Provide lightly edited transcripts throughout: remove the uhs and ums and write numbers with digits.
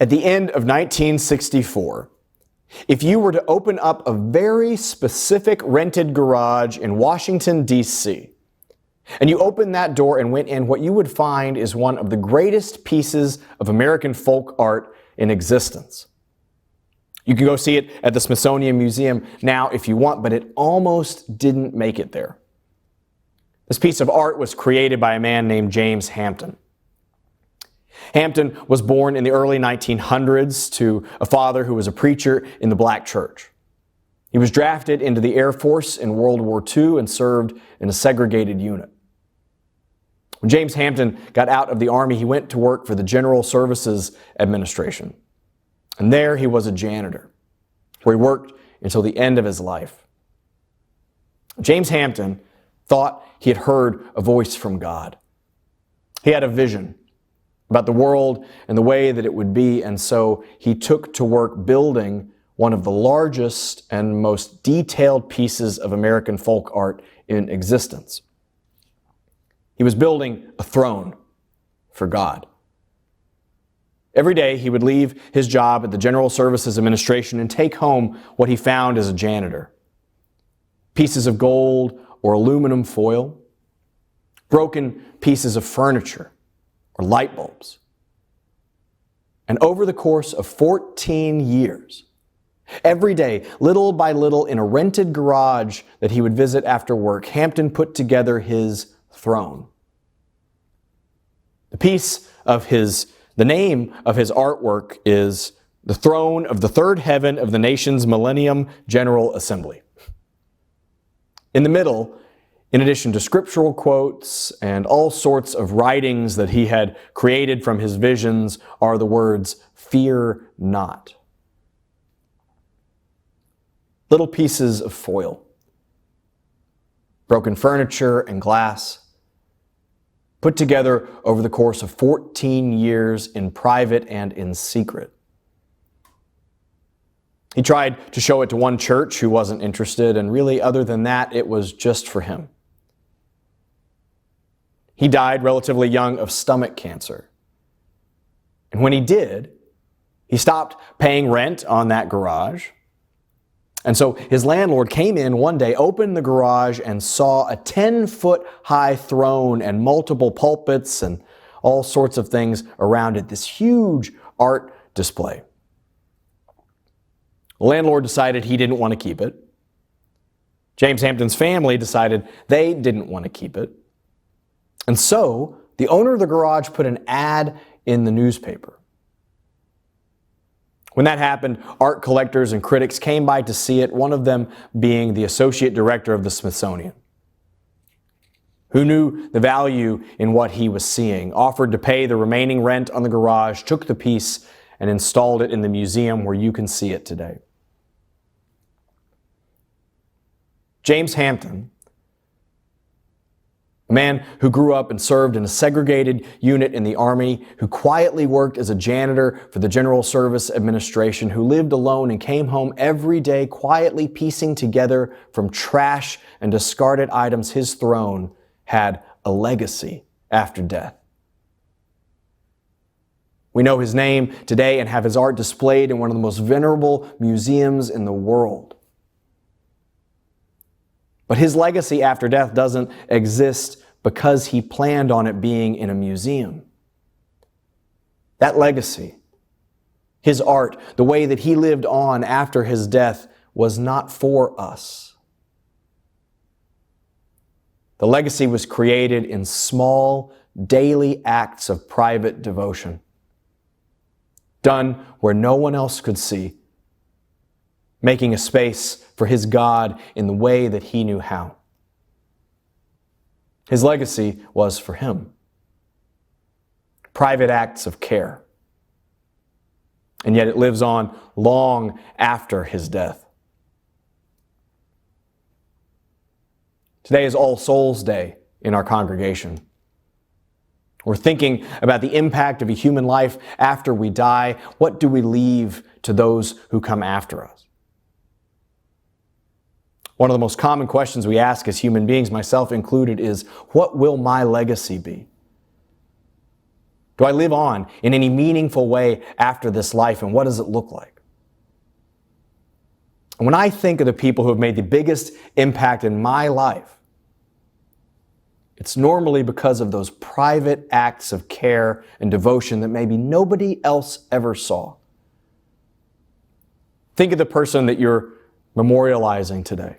At the end of 1964, if you were to open up a very specific rented garage in Washington, D.C., and you opened that door and went in, what you would find is one of the greatest pieces of American folk art in existence. You can go see it at the Smithsonian Museum now if you want, but it almost didn't make it there. This piece of art was created by a man named James Hampton. Hampton was born in the early 1900s to a father who was a preacher in the black church. He was drafted into the Air Force in World War II and served in a segregated unit. When James Hampton got out of the Army, he went to work for the General Services Administration. And there he was a janitor, where he worked until the end of his life. James Hampton thought he had heard a voice from God. He had a vision about the world and the way that it would be, and so he took to work building one of the largest and most detailed pieces of American folk art in existence. He was building a throne for God. Every day he would leave his job at the General Services Administration and take home what he found as a janitor. Pieces of gold or aluminum foil, broken pieces of furniture, or light bulbs. And over the course of 14 years, every day, little by little, in a rented garage that he would visit after work, Hampton put together his throne. The name of his artwork is The Throne of the Third Heaven of the Nation's Millennium General Assembly. In the middle, in addition to scriptural quotes and all sorts of writings that he had created from his visions, are the words, "Fear not." Little pieces of foil, broken furniture and glass, put together over the course of 14 years in private and in secret. He tried to show it to one church who wasn't interested, and really, other than that, it was just for him. He died relatively young of stomach cancer. And when he did, he stopped paying rent on that garage. And so his landlord came in one day, opened the garage, and saw a 10-foot high throne and multiple pulpits and all sorts of things around it, this huge art display. The landlord decided he didn't want to keep it. James Hampton's family decided they didn't want to keep it. And so the owner of the garage put an ad in the newspaper. When that happened, art collectors and critics came by to see it, one of them being the associate director of the Smithsonian, who knew the value in what he was seeing, offered to pay the remaining rent on the garage, took the piece, and installed it in the museum where you can see it today. James Hampton, a man who grew up and served in a segregated unit in the Army, who quietly worked as a janitor for the General Service Administration, who lived alone and came home every day quietly piecing together from trash and discarded items his throne, had a legacy after death. We know his name today and have his art displayed in one of the most venerable museums in the world. But his legacy after death doesn't exist because he planned on it being in a museum. That legacy, his art, the way that he lived on after his death, was not for us. The legacy was created in small, daily acts of private devotion, done where no one else could see, making a space for his God in the way that he knew how. His legacy was for him. Private acts of care. And yet it lives on long after his death. Today is All Souls Day in our congregation. We're thinking about the impact of a human life after we die. What do we leave to those who come after us? One of the most common questions we ask as human beings, myself included, is, what will my legacy be? Do I live on in any meaningful way after this life, and what does it look like? And when I think of the people who have made the biggest impact in my life, it's normally because of those private acts of care and devotion that maybe nobody else ever saw. Think of the person that you're memorializing today.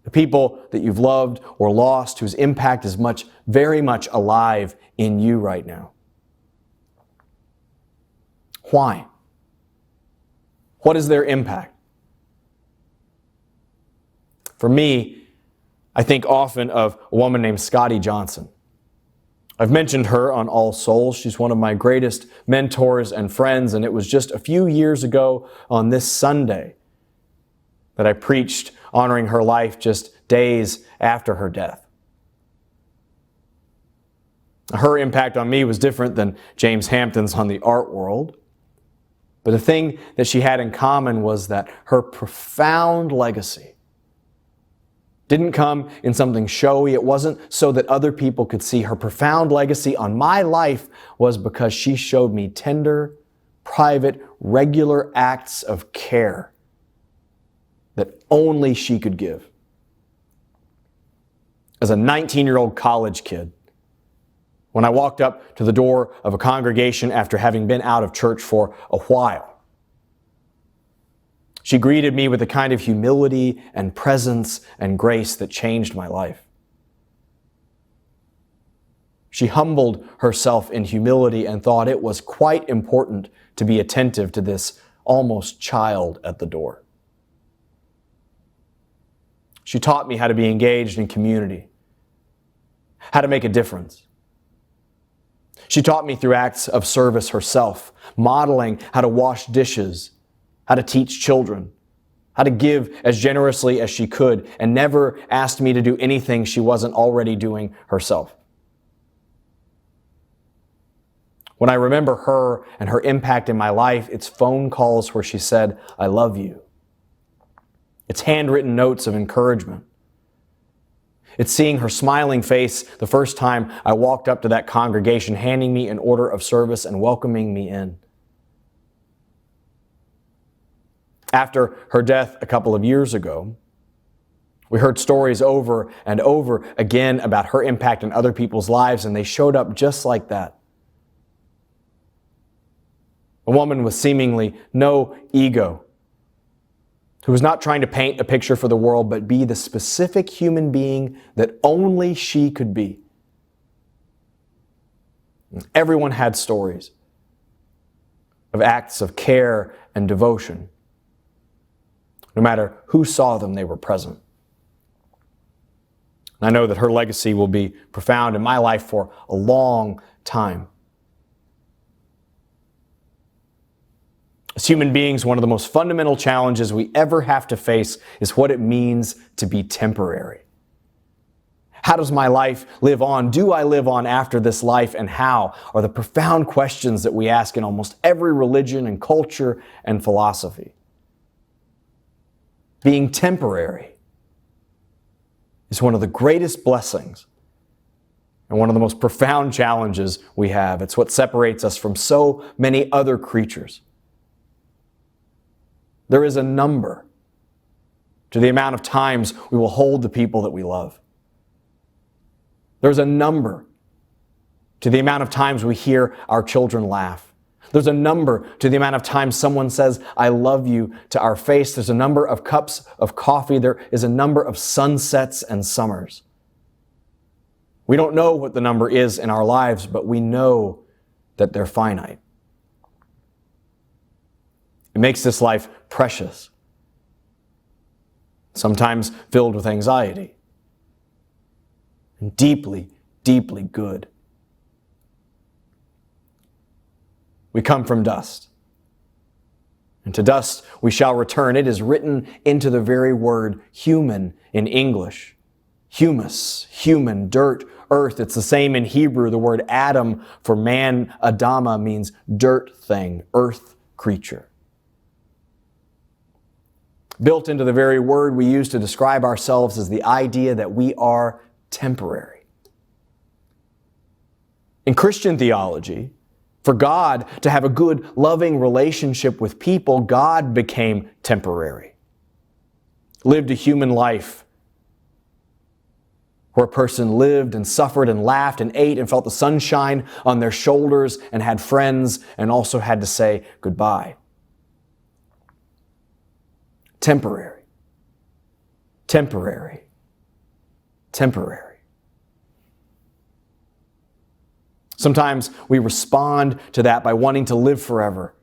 The people that you've loved or lost whose impact is very much alive in you right now. Why? What is their impact? For me, I think often of a woman named Scotty Johnson. I've mentioned her on All Souls. She's one of my greatest mentors and friends, and it was just a few years ago on this Sunday that I preached honoring her life just days after her death. Her impact on me was different than James Hampton's on the art world, but the thing that she had in common was that her profound legacy didn't come in something showy. It wasn't so that other people could see. Her profound legacy on my life was because she showed me tender, private, regular acts of care that only she could give. As a 19-year-old college kid, when I walked up to the door of a congregation after having been out of church for a while, she greeted me with a kind of humility and presence and grace that changed my life. She humbled herself in humility and thought it was quite important to be attentive to this almost child at the door. She taught me how to be engaged in community, how to make a difference. She taught me through acts of service herself, modeling how to wash dishes, how to teach children, how to give as generously as she could, and never asked me to do anything she wasn't already doing herself. When I remember her and her impact in my life, it's phone calls where she said, "I love you." It's handwritten notes of encouragement. It's seeing her smiling face the first time I walked up to that congregation, handing me an order of service and welcoming me in. After her death a couple of years ago, we heard stories over and over again about her impact on other people's lives, and they showed up just like that. A woman with seemingly no ego, who was not trying to paint a picture for the world, but be the specific human being that only she could be. Everyone had stories of acts of care and devotion. No matter who saw them, they were present. And I know that her legacy will be profound in my life for a long time. As human beings, one of the most fundamental challenges we ever have to face is what it means to be temporary. How does my life live on? Do I live on after this life? And how? Are the profound questions that we ask in almost every religion and culture and philosophy. Being temporary is one of the greatest blessings and one of the most profound challenges we have. It's what separates us from so many other creatures. There is a number to the amount of times we will hold the people that we love. There's a number to the amount of times we hear our children laugh. There's a number to the amount of times someone says, "I love you" to our face. There's a number of cups of coffee. There is a number of sunsets and summers. We don't know what the number is in our lives, but we know that they're finite. It makes this life precious, sometimes filled with anxiety, and deeply, deeply good. We come from dust, and to dust we shall return. It is written into the very word human in English. Humus, human, dirt, earth. It's the same in Hebrew. The word Adam for man, Adama, means dirt thing, earth creature. Built into the very word we use to describe ourselves is the idea that we are temporary. In Christian theology, for God to have a good, loving relationship with people, God became temporary. Lived a human life where a person lived and suffered and laughed and ate and felt the sunshine on their shoulders and had friends and also had to say goodbye. Temporary. Temporary. Temporary. Sometimes we respond to that by wanting to live forever,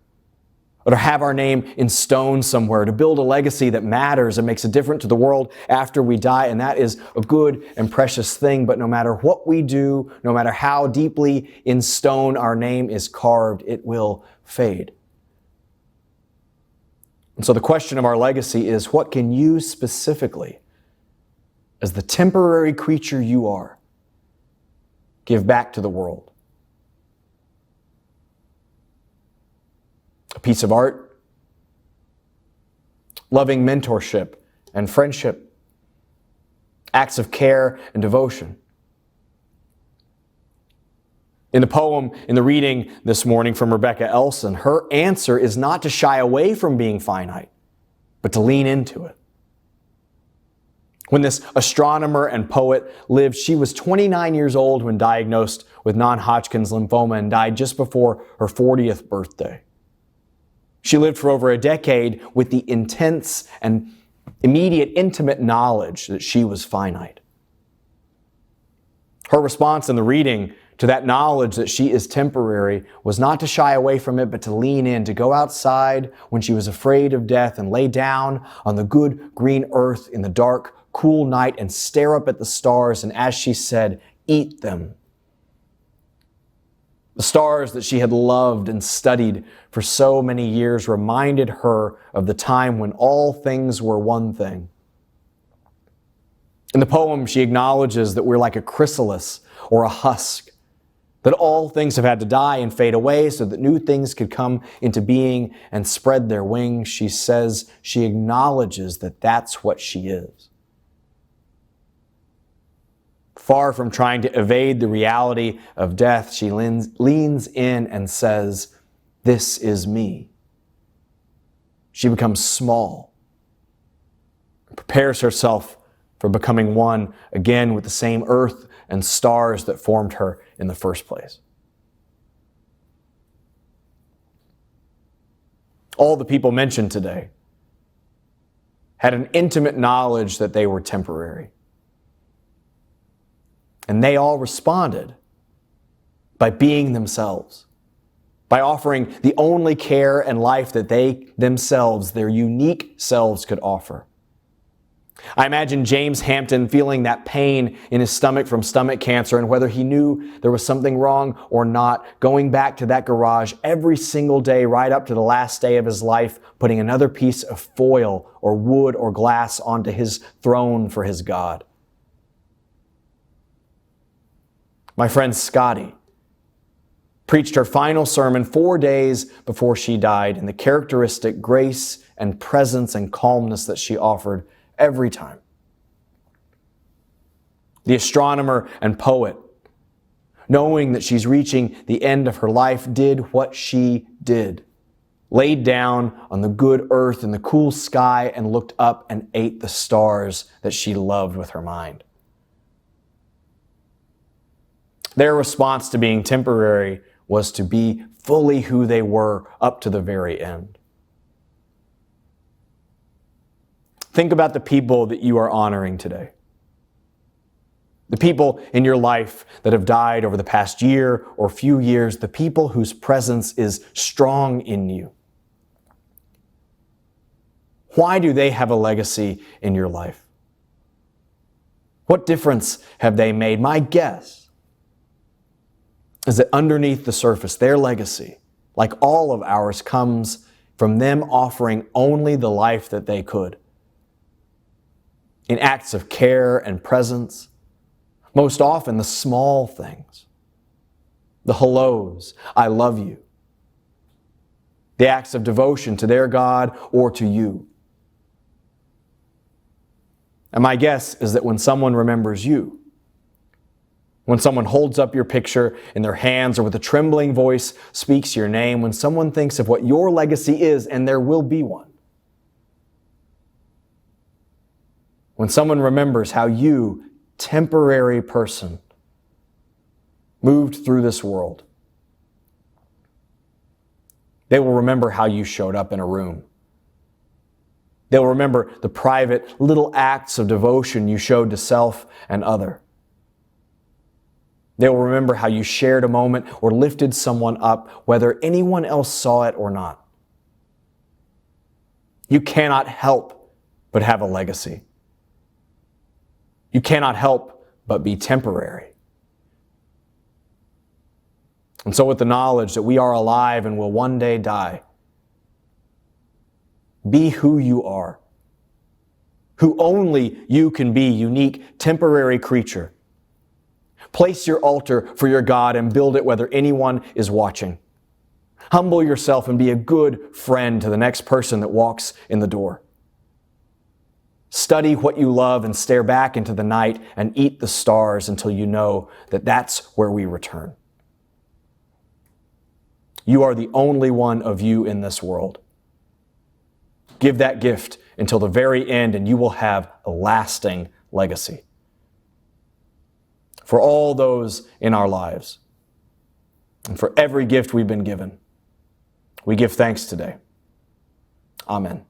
or to have our name in stone somewhere, to build a legacy that matters and makes a difference to the world after we die. And that is a good and precious thing. But no matter what we do, no matter how deeply in stone our name is carved, it will fade. And so the question of our legacy is, what can you specifically, as the temporary creature you are, give back to the world? A piece of art, loving mentorship and friendship, acts of care and devotion. In the poem, in the reading this morning from Rebecca Elson, her answer is not to shy away from being finite, but to lean into it. When this astronomer and poet lived, she was 29 years old when diagnosed with non-Hodgkin's lymphoma and died just before her 40th birthday. She lived for over a decade with the intense and immediate intimate knowledge that she was finite. Her response in the reading to that knowledge that she is temporary was not to shy away from it, but to lean in, to go outside when she was afraid of death and lay down on the good green earth in the dark, cool night and stare up at the stars and, as she said, eat them. The stars that she had loved and studied for so many years reminded her of the time when all things were one thing. In the poem, she acknowledges that we're like a chrysalis or a husk, that all things have had to die and fade away so that new things could come into being and spread their wings. She says she acknowledges that that's what she is. Far from trying to evade the reality of death, she leans in and says, "This is me." She becomes small, prepares herself for becoming one again with the same earth and stars that formed her in the first place. All the people mentioned today had an intimate knowledge that they were temporary. And they all responded by being themselves, by offering the only care and life that they themselves, their unique selves, could offer. I imagine James Hampton feeling that pain in his stomach from stomach cancer, and whether he knew there was something wrong or not, going back to that garage every single day right up to the last day of his life, putting another piece of foil or wood or glass onto his throne for his God. My friend Scotty preached her final sermon 4 days before she died, and the characteristic grace and presence and calmness that she offered every time. The astronomer and poet, knowing that she's reaching the end of her life, did what she did. Laid down on the good earth in the cool sky and looked up and ate the stars that she loved with her mind. Their response to being temporary was to be fully who they were up to the very end. Think about the people that you are honoring today. The people in your life that have died over the past year or few years, the people whose presence is strong in you. Why do they have a legacy in your life? What difference have they made? My guess is that underneath the surface, their legacy, like all of ours, comes from them offering only the life that they could. In acts of care and presence, most often the small things, the hellos, I love you, the acts of devotion to their God or to you. And my guess is that when someone remembers you, When someone holds up your picture in their hands or with a trembling voice speaks your name, when someone thinks of what your legacy is, and there will be one. When someone remembers how you, temporary person, moved through this world. They will remember how you showed up in a room. They'll remember the private little acts of devotion you showed to self and other. They will remember how you shared a moment or lifted someone up, whether anyone else saw it or not. You cannot help but have a legacy. You cannot help but be temporary. And so with the knowledge that we are alive and will one day die, be who you are, who only you can be, unique, temporary creature. Place your altar for your God and build it whether anyone is watching. Humble yourself and be a good friend to the next person that walks in the door. Study what you love and stare back into the night and eat the stars until you know that that's where we return. You are the only one of you in this world. Give that gift until the very end and you will have a lasting legacy. For all those in our lives and for every gift we've been given, we give thanks today. Amen.